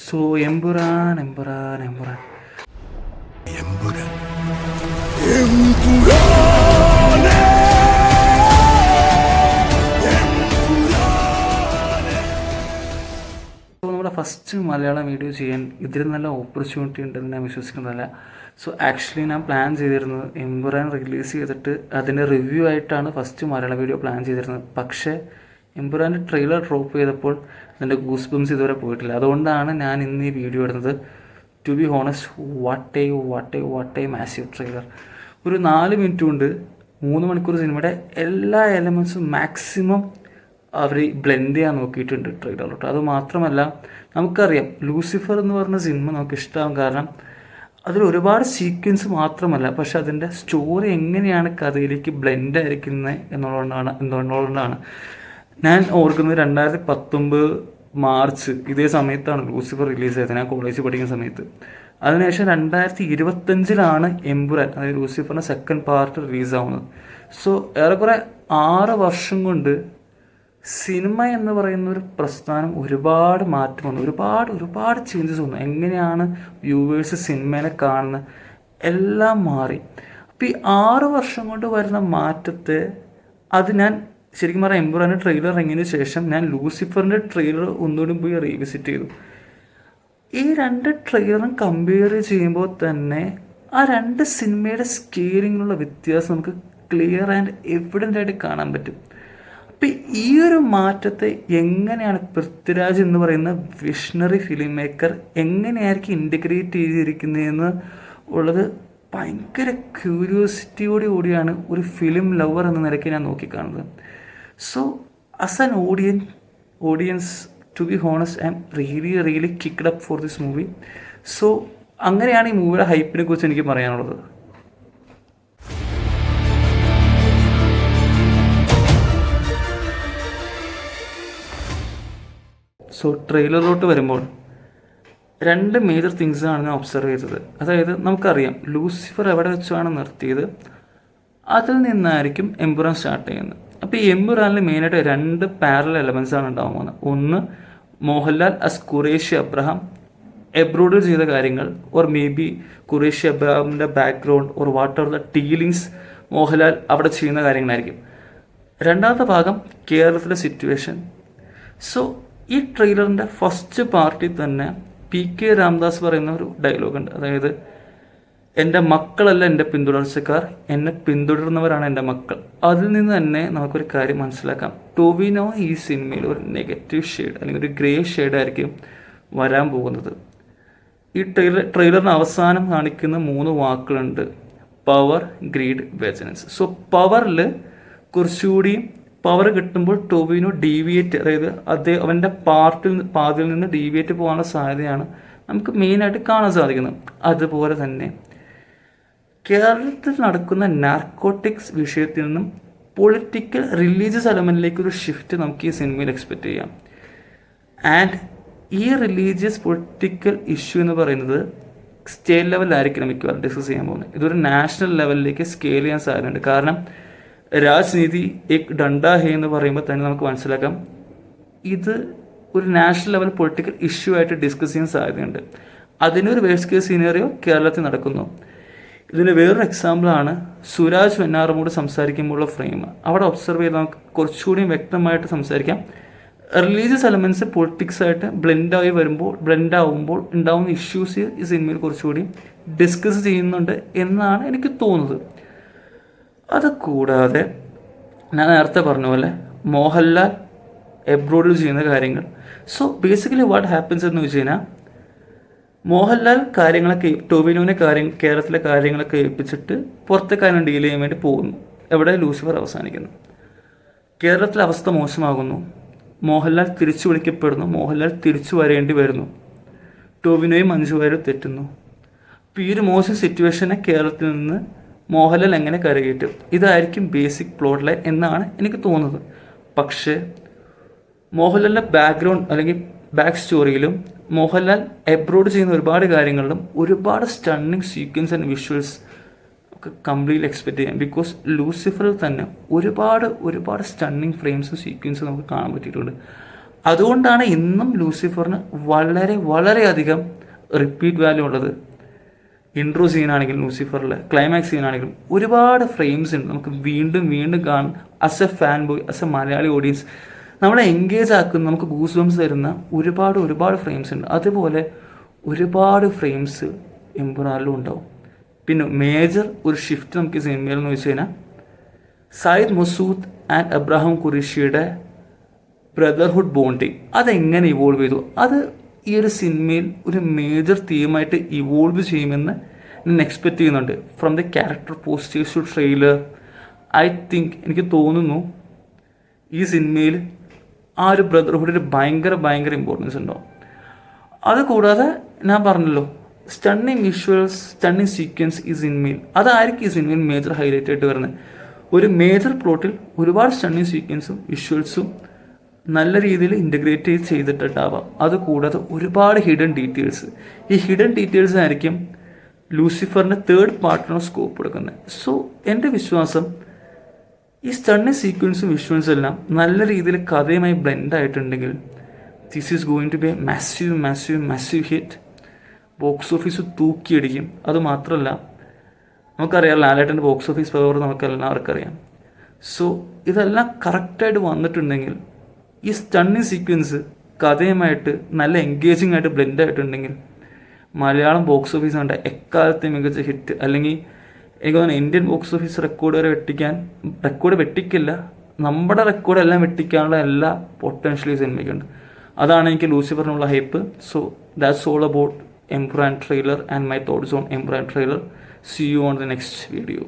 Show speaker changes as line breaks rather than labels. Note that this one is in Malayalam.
സോ എമ്പുരാൻ എമ്പുരാൻ എമ്പുരാൻ
എമ്പുരാൻ എമ്പുരാനെ
നമ്മുടെ ഫസ്റ്റ് മലയാളം വീഡിയോ ചെയ്യാൻ ഇതിൽ നല്ല ഓപ്പർച്യൂണിറ്റി ഉണ്ടെന്ന് ഞാൻ വിശ്വസിക്കുന്നില്ല. സോ ആക്ച്വലി ഞാൻ പ്ലാൻ ചെയ്തിരുന്നത് എമ്പുരാൻ റിലീസ് ചെയ്തിട്ട് അതിൻ്റെ റിവ്യൂ ആയിട്ടാണ് ഫസ്റ്റ് മലയാളം വീഡിയോ പ്ലാൻ ചെയ്തിരുന്നത്. പക്ഷേ എമ്പുരാൻ്റെ ട്രെയിലർ ഡ്രോപ്പ് ചെയ്തപ്പോൾ അതിൻ്റെ ഗൂസ് ബംസ് ഇതുവരെ പോയിട്ടില്ല. അതുകൊണ്ടാണ് ഞാൻ ഇന്ന് ഈ വീഡിയോ ഇടുന്നത്. To be honest, what a massive trailer. ഒരു 4 മിനിറ്റ് കൊണ്ട് 3 മണിക്കൂർ സിനിമയുടെ എല്ലാ എലമെൻസും മാക്സിമം അവർ ബ്ലെൻഡ് ചെയ്യാൻ നോക്കിയിട്ടുണ്ട് ട്രെയിലറിലോട്ട്. അതുമാത്രമല്ല, നമുക്കറിയാം ലൂസിഫർ എന്ന് പറഞ്ഞ സിനിമ നമുക്ക് ഇഷ്ടമാകും. കാരണം അതിൽ ഒരുപാട് സീക്വൻസ് മാത്രമല്ല, പക്ഷെ അതിൻ്റെ സ്റ്റോറി എങ്ങനെയാണ് കഥയിലേക്ക് ബ്ലെൻഡ് ആയിരിക്കുന്നത് എന്നുള്ളതുകൊണ്ടാണ് ഞാൻ ഓർക്കുന്നത്. 2019 മാർച്ച് ഇതേ സമയത്താണ് ലൂസിഫർ റിലീസ് ചെയ്തത്, ഞാൻ കോളേജിൽ പഠിക്കുന്ന സമയത്ത്. അതിനുശേഷം 2025 എമ്പുരാൻ, അതായത് ലൂസിഫറിൻ്റെ സെക്കൻഡ് പാർട്ട് റിലീസാവുന്നത്. സോ ഏറെക്കുറെ 6 വർഷം കൊണ്ട് സിനിമ എന്ന് പറയുന്ന ഒരു പ്രസ്ഥാനം ഒരുപാട് മാറ്റം വന്നു, ഒരുപാട് ചേഞ്ചസ് വന്നു. എങ്ങനെയാണ് വ്യൂവേഴ്സ് സിനിമേനെ കാണുന്നത് എല്ലാം മാറി. അപ്പോൾ ഈ 6 വർഷം കൊണ്ട് വരുന്ന മാറ്റത്തെ അത് ഞാൻ ശരിക്കും പറഞ്ഞാൽ എമ്പുരാൻ്റെ ട്രെയിലർ ഇറങ്ങിയതിന് ശേഷം ഞാൻ ലൂസിഫറിൻ്റെ ട്രെയിലർ ഒന്നുകൂടി പോയി റീവിസിറ്റ് ചെയ്തു. ഈ 2 ട്രെയിലറും കമ്പയർ ചെയ്യുമ്പോൾ തന്നെ ആ 2 സിനിമയുടെ സ്കെയിലിങ്ങിലുള്ള വ്യത്യാസം നമുക്ക് ക്ലിയർ ആൻഡ് എവിഡൻ്റ് ആയിട്ട് കാണാൻ പറ്റും. അപ്പം ഈ ഒരു മാറ്റത്തെ എങ്ങനെയാണ് പൃഥ്വിരാജ് എന്ന് പറയുന്ന വിഷണറി ഫിലിം മേക്കർ എങ്ങനെയായിരിക്കും ഇൻറ്റഗ്രേറ്റ് ചെയ്തിരിക്കുന്നതെന്ന് ഉള്ളത് ഭയങ്കര ക്യൂരിയോസിറ്റിയോടുകൂടിയാണ് ഒരു ഫിലിം ലവർ എന്ന നിലയ്ക്ക് ഞാൻ നോക്കിക്കാണുന്നത്. So as an audience to be honest, I'm really kicked up for this movie. So അങ്ങനെയാണ് ഈ മൂവിയുടെ ഹൈപ്പിനെ കുറിച്ച് എനിക്ക് പറയാനുള്ളത്. സോ ട്രെയിലറിലോട്ട് വരുമ്പോൾ 2 മേജർ തിങ്സാണ് ഞാൻ ഒബ്സർവ് ചെയ്തത്. അതായത് നമുക്കറിയാം ലൂസിഫർ എവിടെ വെച്ചാണ് നിർത്തിയത്, അതിൽ നിന്നായിരിക്കും എമ്പുരാൻ സ്റ്റാർട്ട് ചെയ്യുന്നത്. അപ്പോൾ ഈ എമ്പുരാനിൽ മെയിനായിട്ട് 2 പാരലൽ എലമെൻസാണ് ഉണ്ടാകാൻ പോകുന്നത്. ഒന്ന്, മോഹൻലാൽ അസ് ഖുറേഷി അബ്രഹാം എബ്രോഡിൽ ചെയ്ത കാര്യങ്ങൾ, ഓർ മേ ബി ഖുറേഷി അബ്രഹാമിൻ്റെ background, or what are the dealings Mohanlal അവിടെ ചെയ്യുന്ന കാര്യങ്ങളായിരിക്കും. രണ്ടാമത്തെ ഭാഗം കേരളത്തിലെ സിറ്റുവേഷൻ. സോ ഈ ട്രെയിലറിൻ്റെ ഫസ്റ്റ് പാർട്ടിൽ തന്നെ PK രാംദാസ് പറയുന്ന ഒരു ഡയലോഗുണ്ട്. അതായത് എൻ്റെ മക്കളല്ല എൻ്റെ പിന്തുടർച്ചക്കാർ, എന്നെ പിന്തുടരുന്നവരാണ് എൻ്റെ മക്കൾ. അതിൽ നിന്ന് തന്നെ നമുക്കൊരു കാര്യം മനസ്സിലാക്കാം. ടോവിനോ ഈ സിനിമയിൽ ഒരു നെഗറ്റീവ് ഷെയ്ഡ് അല്ലെങ്കിൽ ഒരു ഗ്രേ ഷെയ്ഡായിരിക്കും വരാൻ പോകുന്നത്. ഈ ട്രെയിലറിന് അവസാനം കാണിക്കുന്ന 3 വാക്കുകളുണ്ട്: പവർ, ഗ്രീഡ്, വെജനൻസ്. സോ പവറിൽ കുറച്ചുകൂടി പവർ കിട്ടുമ്പോൾ ടോവിനോ ഡീവിയേറ്റ്, അതായത് അവൻ്റെ പാതിയിൽ നിന്ന് ഡീവിയേറ്റ് പോകാനുള്ള സാധ്യതയാണ് നമുക്ക് മെയിനായിട്ട് കാണാൻ സാധിക്കുന്നത്. അതുപോലെ തന്നെ കേരളത്തിൽ നടക്കുന്ന നാർക്കോട്ടിക്സ് വിഷയത്തിൽ നിന്നും പൊളിറ്റിക്കൽ റിലീജിയസ് എലമെൻറ്റിലേക്ക് ഒരു ഷിഫ്റ്റ് നമുക്ക് ഈ സിനിമയിൽ എക്സ്പെക്റ്റ് ചെയ്യാം. ആൻഡ് ഈ റിലീജിയസ് പൊളിറ്റിക്കൽ ഇഷ്യൂ എന്ന് പറയുന്നത് സ്റ്റേറ്റ് ലെവലിലായിരിക്കണം മിക്കവാറും ഡിസ്കസ് ചെയ്യാൻ പോകുന്നത്. ഇതൊരു നാഷണൽ ലെവലിലേക്ക് സ്കെയിൽ ചെയ്യാൻ സാധ്യതയുണ്ട്. കാരണം രാജ്നീതി എക് ഡണ്ടാ ഹേ എന്ന് പറയുമ്പോൾ തന്നെ നമുക്ക് മനസ്സിലാക്കാം ഇത് ഒരു നാഷണൽ ലെവൽ പൊളിറ്റിക്കൽ ഇഷ്യൂ ആയിട്ട് ഡിസ്കസ് ചെയ്യാൻ സാധ്യതയുണ്ട്. അതിനൊരു വേഴ്സ്റ്റ് കേസ് സിനാറിയോ കേരളത്തിൽ നടക്കുന്നു. ഇതിന് വേറൊരു എക്സാമ്പിളാണ് സുരാജ് വെഞ്ഞാറമൂട് സംസാരിക്കുമ്പോഴുള്ള ഫ്രെയിം. അവിടെ ഒബ്സർവ് ചെയ്ത് നമുക്ക് കുറച്ചുകൂടി വ്യക്തമായിട്ട് സംസാരിക്കാം. റിലീജിയസ് എലമെൻറ്റ്സ് പൊളിറ്റിക്സായിട്ട് ബ്ലെൻഡ് ആവുമ്പോൾ ഉണ്ടാകുന്ന ഇഷ്യൂസ് ഈ സിനിമയിൽ കുറച്ചുകൂടി ഡിസ്കസ് ചെയ്യുന്നുണ്ട് എന്നാണ് എനിക്ക് തോന്നുന്നത്. അതുകൂടാതെ ഞാൻ നേരത്തെ പറഞ്ഞ പോലെ മോഹൻലാൽ എബ്രോഡിൽ ചെയ്യുന്ന കാര്യങ്ങൾ. സോ ബേസിക്കലി വാട്ട് ഹാപ്പൻസ് എന്ന് വെച്ച് കഴിഞ്ഞാൽ മോഹൻലാൽ ടോവിനോനെ കേരളത്തിലെ കാര്യങ്ങളൊക്കെ ഏൽപ്പിച്ചിട്ട് പുറത്തെ കാര്യം ഡീൽ ചെയ്യാൻ വേണ്ടി പോകുന്നു. എവിടെ ലൂസിഫർ അവസാനിക്കുന്നു. കേരളത്തിലെ അവസ്ഥ മോശമാകുന്നു. മോഹൻലാൽ തിരിച്ചു വിളിക്കപ്പെടുന്നു. മോഹൻലാൽ തിരിച്ചു വരേണ്ടി വരുന്നു. ടോവിനോയും മഞ്ജു വാര്യരും തെറ്റുന്നു. അപ്പോൾ ഈ ഒരു മോശം സിറ്റുവേഷനെ കേരളത്തിൽ നിന്ന് മോഹൻലാൽ എങ്ങനെ കരകയറ്റും, ഇതായിരിക്കും ബേസിക് പ്ലോട്ട് ലൈൻ എന്നാണ് എനിക്ക് തോന്നുന്നത്. പക്ഷേ മോഹൻലാലിൻ്റെ ബാക്ക്ഗ്രൗണ്ട് അല്ലെങ്കിൽ ബാക്ക് സ്റ്റോറിയിലും മോഹൻലാൽ എബ്രോഡ് ചെയ്യുന്ന ഒരുപാട് കാര്യങ്ങളിലും ഒരുപാട് സ്റ്റണ്ണിങ് സീക്വൻസ് ആൻഡ് വിഷ്വൽസ് ഒക്കെ കംപ്ലീറ്റ്ലി എക്സ്പെക്റ്റ് ചെയ്യാം. ബിക്കോസ് ലൂസിഫറിൽ തന്നെ ഒരുപാട് സ്റ്റണ്ണിങ് ഫ്രെയിംസും സീക്വൻസും നമുക്ക് കാണാൻ പറ്റിയിട്ടുണ്ട്. അതുകൊണ്ടാണ് ഇന്നും ലൂസിഫറിന് വളരെ വളരെയധികം റിപ്പീറ്റ് വാല്യൂ ഉള്ളത്. ഇൻട്രോ സീനാണെങ്കിലും ലൂസിഫറിൽ ക്ലൈമാക്സ് സീനാണെങ്കിലും ഒരുപാട് ഫ്രെയിംസ് ഉണ്ട്, നമുക്ക് വീണ്ടും വീണ്ടും കാണും. As A fan boy, as A Malayali audience നമ്മളെ എൻഗേജ് ആക്കുന്ന, നമുക്ക് ഗൂസ് ബംസ് തരുന്ന ഒരുപാട് ഫ്രെയിംസ് ഉണ്ട്. അതുപോലെ ഒരുപാട് ഫ്രെയിംസ് എമ്പുരാനിലും ഉണ്ടാവും. പിന്നെ മേജർ ഒരു ഷിഫ്റ്റ് നമുക്ക് സിനിമയിൽ എന്ന് വെച്ച് കഴിഞ്ഞാൽ സയ്യിദ് മസൂദ് ആൻഡ് അബ്രാഹിം ഖുറേഷിയുടെ ബ്രദർഹുഡ് ബോണ്ടിങ് അതെങ്ങനെ ഇവോൾവ് ചെയ്തു, അത് ഈ ഒരു സിനിമയിൽ ഒരു മേജർ തീമായിട്ട് ഇവോൾവ് ചെയ്യുമെന്ന് ഞാൻ എക്സ്പെക്റ്റ് ചെയ്യുന്നുണ്ട്. From the character posters to trailer, I think എനിക്ക് തോന്നുന്നു ഈ സിനിമയിൽ ആ ഒരു ബ്രദർഹുഡിന് ഭയങ്കര ഇമ്പോർട്ടൻസ് ഉണ്ടാവും. അതുകൂടാതെ ഞാൻ പറഞ്ഞല്ലോ സ്റ്റണ്ണിങ് വിഷ്വൽസ്, സ്റ്റണ്ണിങ് സീക്വൻസ് ഈ സിനിമയിൽ അതായിരിക്കും ഈ സിനിമയിൽ മേജർ ഹൈലൈറ്റ് ആയിട്ട് വരുന്നത്. ഒരു മേജർ പ്ലോട്ടിൽ ഒരുപാട് സ്റ്റണ്ണിങ് സീക്വൻസും വിഷ്വൽസും നല്ല രീതിയിൽ ഇൻ്റഗ്രേറ്റ് ചെയ്തിട്ടുണ്ടാവാം. അതുകൂടാതെ ഒരുപാട് ഹിഡൻ ഡീറ്റെയിൽസ്, ഈ ഹിഡൻ ഡീറ്റെയിൽസ് ആയിരിക്കും ലൂസിഫറിൻ്റെ തേർഡ് പാർട്ടിന് സ്കോപ്പ് കൊടുക്കുന്നത്. സോ എൻ്റെ വിശ്വാസം ഈ സ്റ്റണ്ണിങ് സീക്വൻസും വിഷ്വൽസും എല്ലാം നല്ല രീതിയിൽ കഥയുമായി ബ്ലെൻഡ് ആയിട്ടുണ്ടെങ്കിൽ this is going to be a massive hit. Box office തൂക്കിയടിക്കും. അതുമാത്രമല്ല നമുക്കറിയാം ലാലേട്ടൻ്റെ ബോക്സ് ഓഫീസ് പവർ നമുക്ക് എല്ലാവർക്കും അറിയാം. സോ ഇതെല്ലാം കറക്റ്റായിട്ട് വന്നിട്ടുണ്ടെങ്കിൽ, ഈ സ്റ്റണ്ണിങ് സീക്വൻസ് കഥയുമായിട്ട് നല്ല എൻഗേജിങ് ആയിട്ട് ബ്ലെൻഡ് ആയിട്ടുണ്ടെങ്കിൽ മലയാളം ബോക്സ് ഓഫീസ് കണ്ട എക്കാലത്തെ മികച്ച ഹിറ്റ്, അല്ലെങ്കിൽ എനിക്ക് തോന്നുന്നു ഇന്ത്യൻ ബോക്സ് ഓഫീസ് റെക്കോർഡ് വെട്ടിക്കില്ല, നമ്മുടെ റെക്കോർഡെല്ലാം വെട്ടിക്കാനുള്ള എല്ലാ പൊട്ടൻഷ്യലി സിനിമയ്ക്കുണ്ട്. അതാണ് എനിക്ക് ലൂസിഫറിനുള്ള hype. So that's all about Emperor trailer and my thoughts on Emperor trailer. See you on the next video.